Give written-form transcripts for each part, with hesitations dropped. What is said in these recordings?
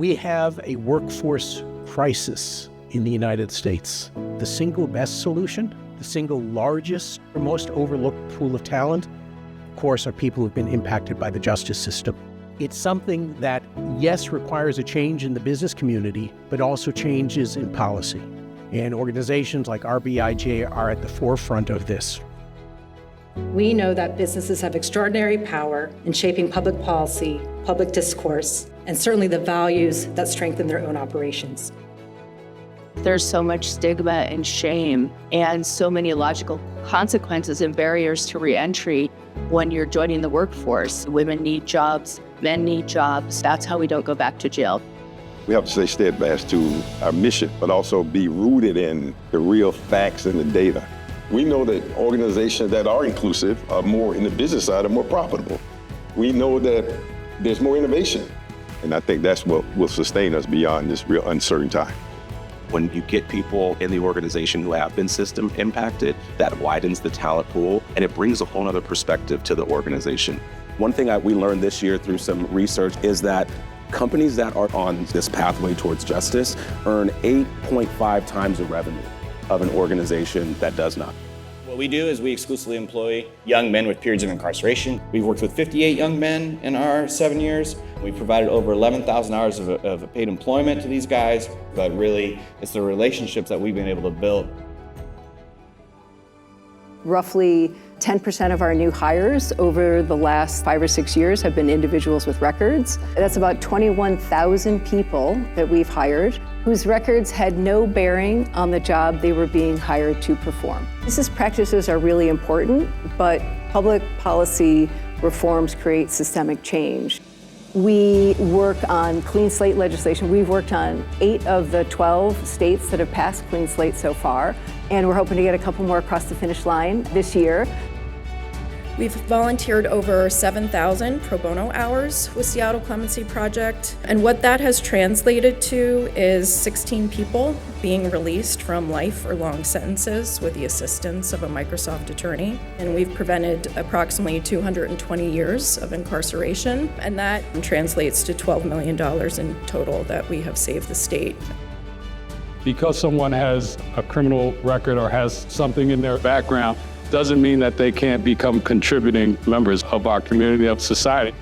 We have a workforce crisis in the United States. The single best solution, the single largest or most overlooked pool of talent, of course, are people who've been impacted by the justice system. It's something that, yes, requires a change in the business community, but also changes in policy. And organizations like RBIJ are at the forefront of this. We know that businesses have extraordinary power in shaping public policy, public discourse, and certainly the values that strengthen their own operations. There's so much stigma and shame and so many logical consequences and barriers to reentry when you're joining the workforce. Women need jobs, men need jobs. That's how we don't go back to jail. We have to stay steadfast to our mission, but also be rooted in the real facts and the data. We know that organizations that are inclusive are more in the business side, are more profitable. We know that there's more innovation, and I think that's what will sustain us beyond this real uncertain time. When you get people in the organization who have been system impacted, that widens the talent pool and it brings a whole other perspective to the organization. One thing we learned this year through some research is that companies that are on this pathway towards justice earn 8.5 times the revenue of an organization that does not. What we do is we exclusively employ young men with periods of incarceration. We've worked with 58 young men in our 7 years. We've provided over 11,000 hours of paid employment to these guys, but really it's the relationships that we've been able to build. Roughly 10% of our new hires over the last 5 or 6 years have been individuals with records. That's about 21,000 people that we've hired whose records had no bearing on the job they were being hired to perform. Business practices are really important, but public policy reforms create systemic change. We work on clean slate legislation. We've worked on 8 of the 12 states that have passed clean slate so far, and we're hoping to get a couple more across the finish line this year. We've volunteered over 7,000 pro bono hours with Seattle Clemency Project, and what that has translated to is 16 people being released from life or long sentences with the assistance of a Microsoft attorney. And we've prevented approximately 220 years of incarceration, and that translates to $12 million in total that we have saved the state. Because someone has a criminal record or has something in their background doesn't mean that they can't become contributing members of our community, of society.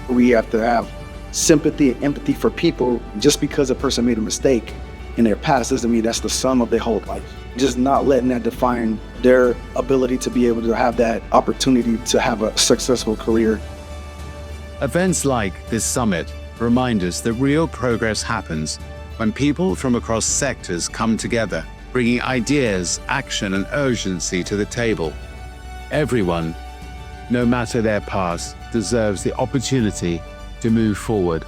We have to have sympathy and empathy for people. Just because a person made a mistake in their past doesn't mean that's the sum of their whole life. Just not letting that define their ability to be able to have that opportunity to have a successful career. Events like this summit remind us that real progress happens when people from across sectors come together, bringing ideas, action, and urgency to the table. Everyone, no matter their past, deserves the opportunity to move forward.